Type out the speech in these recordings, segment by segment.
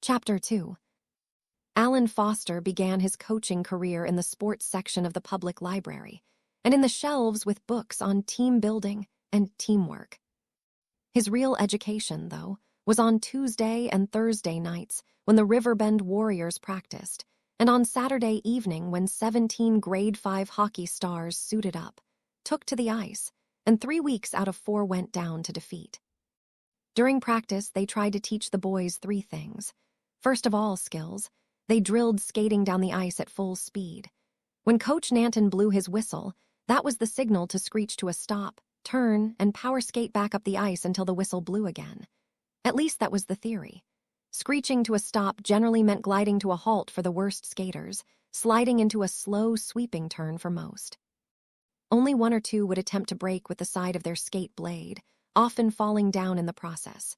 Chapter 2. Alan Foster began his coaching career in the sports section of the public library, and in the shelves with books on team building and teamwork. His real education, though, was on Tuesday and Thursday nights when the Riverbend Warriors practiced, and on Saturday evening when 17 Grade 5 hockey stars suited up, took to the ice, and 3 weeks out of 4 went down to defeat. During practice, they tried to teach the boys 3 things. First of all, skills. They drilled skating down the ice at full speed. When Coach Nanton blew his whistle, that was the signal to screech to a stop, turn, and power skate back up the ice until the whistle blew again. At least that was the theory. Screeching to a stop generally meant gliding to a halt for the worst skaters, sliding into a slow, sweeping turn for most. Only 1 or 2 would attempt to break with the side of their skate blade, often falling down in the process.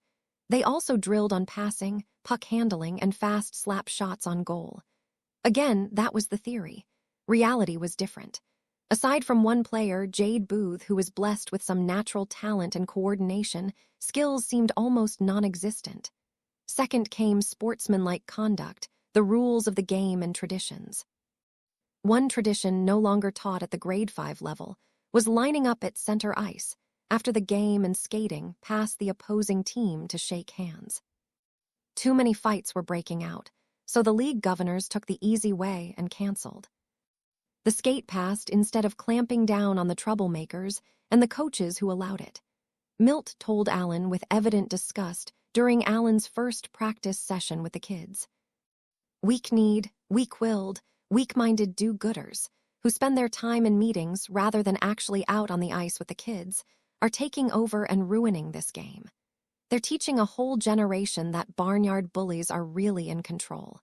They also drilled on passing, puck handling, and fast slap shots on goal. Again, that was the theory. Reality was different. Aside from one player, Jade Booth, who was blessed with some natural talent and coordination, skills seemed almost non-existent. Second came sportsmanlike conduct, the rules of the game and traditions. One tradition no longer taught at the grade 5 level was lining up at center ice after the game and skating past the opposing team to shake hands. Too many fights were breaking out, so the league governors took the easy way and canceled. The skate passed instead of clamping down on the troublemakers and the coaches who allowed it. Milt told Alan with evident disgust during Alan's first practice session with the kids. Weak-kneed, weak-willed, weak-minded do-gooders, who spend their time in meetings rather than actually out on the ice with the kids, are taking over and ruining this game. They're teaching a whole generation that barnyard bullies are really in control.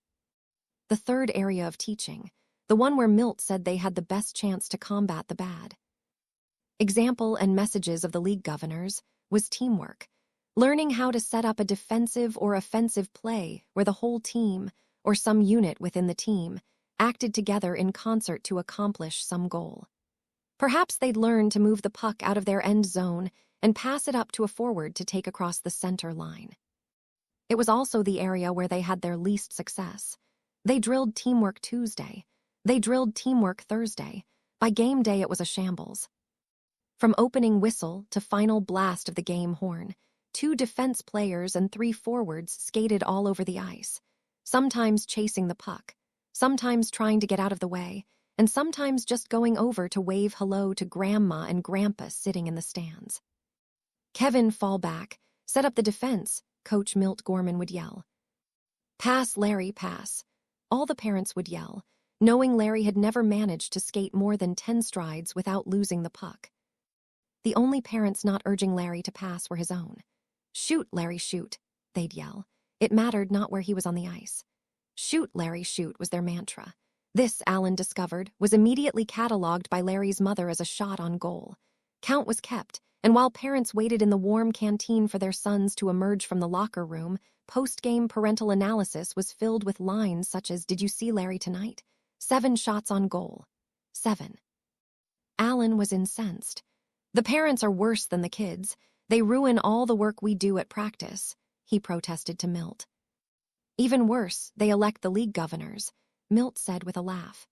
The third area of teaching, the one where Milt said they had the best chance to combat the bad. Example and messages of the league governors was teamwork, learning how to set up a defensive or offensive play where the whole team, or some unit within the team, acted together in concert to accomplish some goal. Perhaps they'd learn to move the puck out of their end zone and pass it up to a forward to take across the center line. It was also the area where they had their least success. They drilled teamwork Tuesday. They drilled teamwork Thursday. By game day, it was a shambles. From opening whistle to final blast of the game horn, 2 defense players and 3 forwards skated all over the ice, sometimes chasing the puck, sometimes trying to get out of the way, and sometimes just going over to wave hello to Grandma and Grandpa sitting in the stands. Kevin, fall back, set up the defense, Coach Milt Gorman would yell. Pass, Larry, pass. All the parents would yell, knowing Larry had never managed to skate more than 10 strides without losing the puck. The only parents not urging Larry to pass were his own. Shoot, Larry, shoot, they'd yell. It mattered not where he was on the ice. Shoot, Larry, shoot was their mantra. This, Alan discovered, was immediately catalogued by Larry's mother as a shot on goal. Count was kept, and while parents waited in the warm canteen for their sons to emerge from the locker room, post-game parental analysis was filled with lines such as, "Did you see Larry tonight? 7 shots on goal. 7. Alan was incensed. The parents are worse than the kids. They ruin all the work we do at practice, he protested to Milt. Even worse, they elect the league governors, Milt said with a laugh.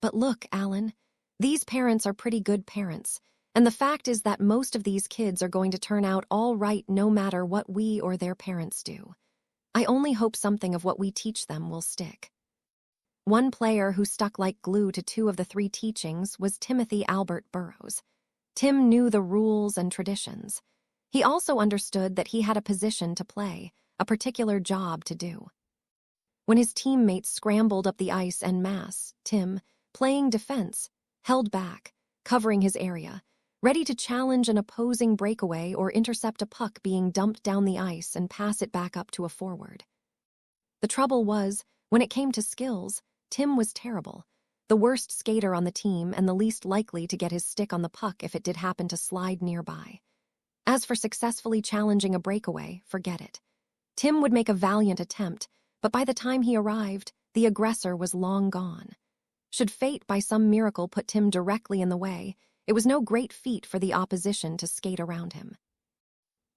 But look, Alan, these parents are pretty good parents, and the fact is that most of these kids are going to turn out all right no matter what we or their parents do. I only hope something of what we teach them will stick. One player who stuck like glue to 2 of the 3 teachings was Timothy Albert Burrows. Tim knew the rules and traditions. He also understood that he had a position to play, a particular job to do. When his teammates scrambled up the ice en masse, Tim, playing defense, held back, covering his area, ready to challenge an opposing breakaway or intercept a puck being dumped down the ice and pass it back up to a forward. The trouble was, when it came to skills, Tim was terrible, the worst skater on the team and the least likely to get his stick on the puck if it did happen to slide nearby. As for successfully challenging a breakaway, forget it. Tim would make a valiant attempt, but by the time he arrived, the aggressor was long gone. Should fate by some miracle put Tim directly in the way, it was no great feat for the opposition to skate around him.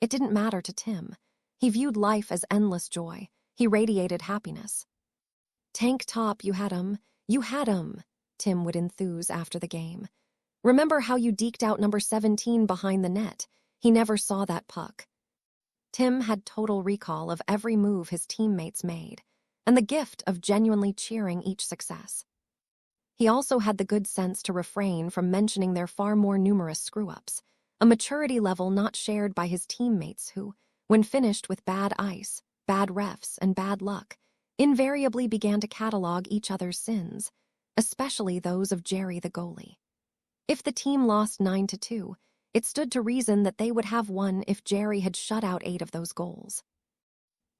It didn't matter to Tim. He viewed life as endless joy. He radiated happiness. "Tank top, you had 'em. You had 'em," Tim would enthuse after the game. "Remember how you deked out number 17 behind the net? He never saw that puck." Tim had total recall of every move his teammates made, and the gift of genuinely cheering each success. He also had the good sense to refrain from mentioning their far more numerous screw-ups, a maturity level not shared by his teammates who, when finished with bad ice, bad refs, and bad luck, invariably began to catalog each other's sins, especially those of Jerry the goalie. If the team lost 9-2, it stood to reason that they would have won if Jerry had shut out 8 of those goals.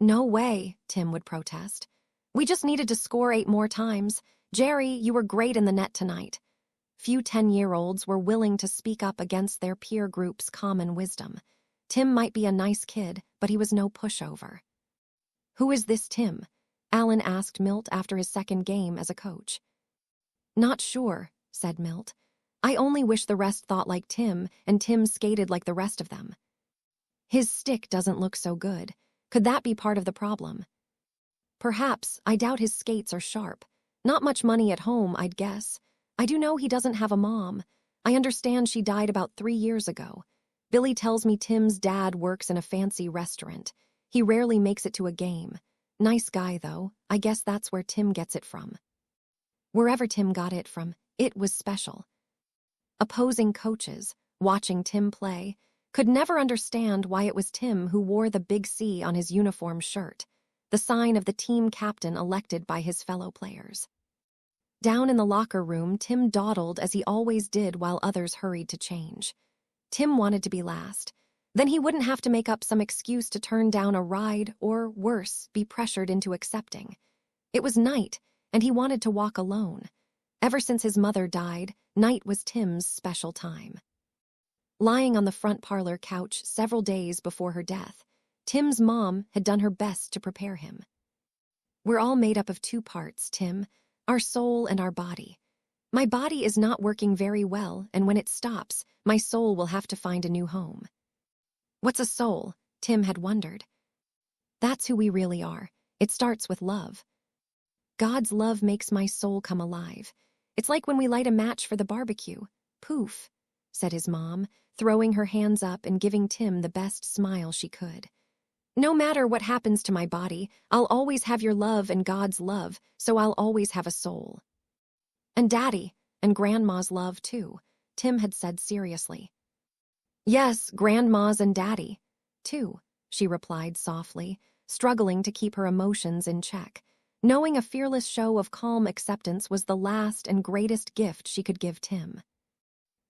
"No way," Tim would protest. "We just needed to score 8 more times. Jerry, you were great in the net tonight." Few 10-year-olds were willing to speak up against their peer group's common wisdom. Tim might be a nice kid, but he was no pushover. "Who is this Tim?" Alan asked Milt after his second game as a coach. "Not sure," said Milt. "I only wish the rest thought like Tim and Tim skated like the rest of them." "His stick doesn't look so good. Could that be part of the problem?" "Perhaps. I doubt his skates are sharp. Not much money at home, I'd guess. I do know he doesn't have a mom. I understand she died about 3 years ago. Billy tells me Tim's dad works in a fancy restaurant. He rarely makes it to a game. Nice guy, though. I guess that's where Tim gets it from." Wherever Tim got it from, it was special. Opposing coaches, watching Tim play, could never understand why it was Tim who wore the big C on his uniform shirt, the sign of the team captain elected by his fellow players. Down in the locker room, Tim dawdled as he always did while others hurried to change. Tim wanted to be last. Then he wouldn't have to make up some excuse to turn down a ride or, worse, be pressured into accepting. It was night, and he wanted to walk alone. Ever since his mother died, night was Tim's special time. Lying on the front parlor couch several days before her death, Tim's mom had done her best to prepare him. "We're all made up of 2 parts, Tim, our soul and our body. My body is not working very well, and when it stops, my soul will have to find a new home." "What's a soul?" Tim had wondered. "That's who we really are. It starts with love. God's love makes my soul come alive. It's like when we light a match for the barbecue. Poof," said his mom, throwing her hands up and giving Tim the best smile she could. "No matter what happens to my body, I'll always have your love and God's love, so I'll always have a soul. And Daddy, and Grandma's love, too," Tim had said seriously. "Yes, Grandma's and Daddy, too," she replied softly, struggling to keep her emotions in check, knowing a fearless show of calm acceptance was the last and greatest gift she could give Tim.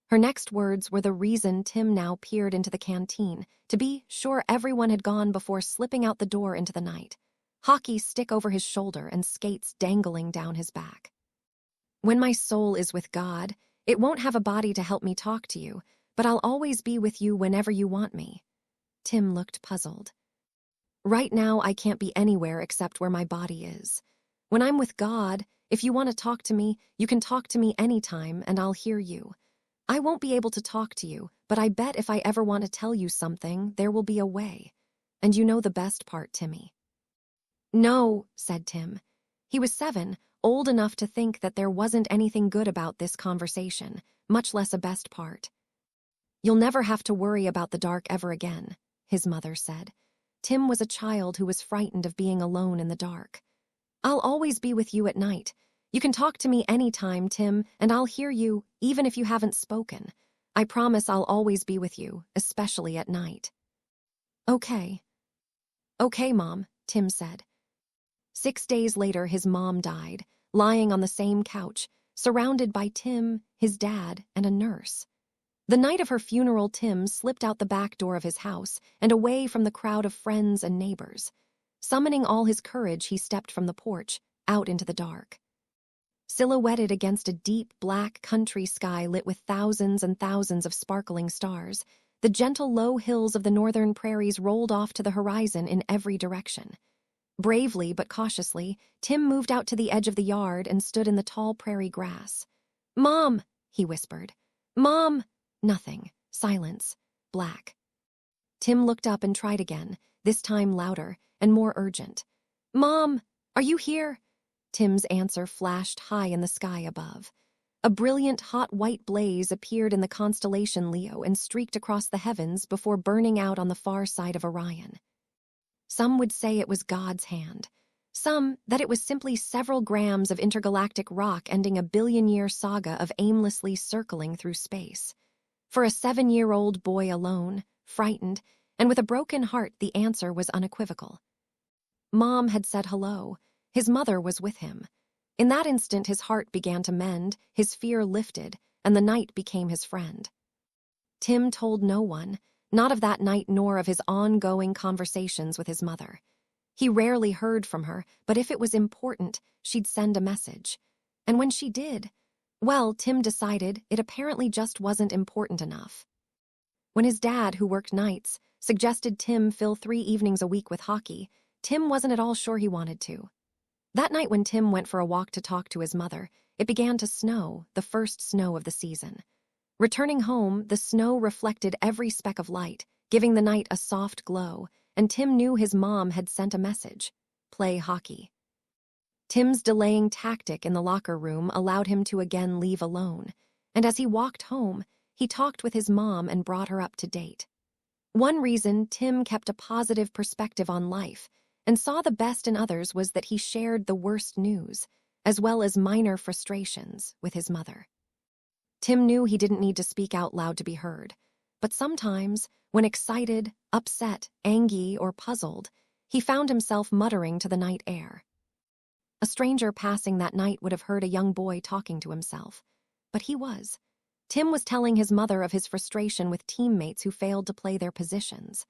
Her next words were the reason Tim now peered into the canteen, to be sure everyone had gone before slipping out the door into the night, hockey stick over his shoulder and skates dangling down his back. "When my soul is with God, it won't have a body to help me talk to you, but I'll always be with you whenever you want me." Tim looked puzzled. "Right now, I can't be anywhere except where my body is. When I'm with God, if you want to talk to me, you can talk to me anytime and I'll hear you. I won't be able to talk to you, but I bet if I ever want to tell you something, there will be a way. And you know the best part, Timmy." "No," said Tim. He was 7, old enough to think that there wasn't anything good about this conversation, much less a best part. "You'll never have to worry about the dark ever again," his mother said. Tim was a child who was frightened of being alone in the dark. "I'll always be with you at night. You can talk to me anytime, Tim, and I'll hear you, even if you haven't spoken. I promise I'll always be with you, especially at night." "Okay." "Okay, Mom," Tim said. 6 days later, his mom died, lying on the same couch, surrounded by Tim, his dad, and a nurse. The night of her funeral, Tim slipped out the back door of his house and away from the crowd of friends and neighbors. Summoning all his courage, he stepped from the porch, out into the dark. Silhouetted against a deep, black country sky lit with thousands and thousands of sparkling stars, the gentle low hills of the northern prairies rolled off to the horizon in every direction. Bravely but cautiously, Tim moved out to the edge of the yard and stood in the tall prairie grass. "Mom," he whispered. "Mom!" Nothing. Silence. Black. Tim looked up and tried again, this time louder and more urgent. "Mom, are you here?" Tim's answer flashed high in the sky above. A brilliant hot white blaze appeared in the constellation Leo and streaked across the heavens before burning out on the far side of Orion. Some would say it was God's hand. Some that it was simply several grams of intergalactic rock ending a billion-year saga of aimlessly circling through space. For a 7-year-old boy alone, frightened, and with a broken heart, the answer was unequivocal. Mom had said hello. His mother was with him. In that instant, his heart began to mend, his fear lifted, and the night became his friend. Tim told no one, not of that night nor of his ongoing conversations with his mother. He rarely heard from her, but if it was important, she'd send a message. And when she did, well, Tim decided it apparently just wasn't important enough. When his dad, who worked nights, suggested Tim fill 3 evenings a week with hockey, Tim wasn't at all sure he wanted to. That night when Tim went for a walk to talk to his mother, it began to snow, the first snow of the season. Returning home, the snow reflected every speck of light, giving the night a soft glow, and Tim knew his mom had sent a message: play hockey. Tim's delaying tactic in the locker room allowed him to again leave alone, and as he walked home, he talked with his mom and brought her up to date. One reason Tim kept a positive perspective on life and saw the best in others was that he shared the worst news, as well as minor frustrations, with his mother. Tim knew he didn't need to speak out loud to be heard, but sometimes, when excited, upset, angry, or puzzled, he found himself muttering to the night air. A stranger passing that night would have heard a young boy talking to himself, but he was. Tim was telling his mother of his frustration with teammates who failed to play their positions.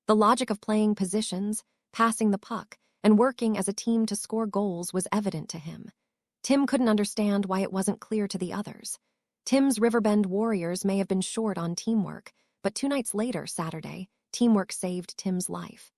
The logic of playing positions, passing the puck, and working as a team to score goals was evident to him. Tim couldn't understand why it wasn't clear to the others. Tim's Riverbend Warriors may have been short on teamwork, but 2 nights later, Saturday, teamwork saved Tim's life.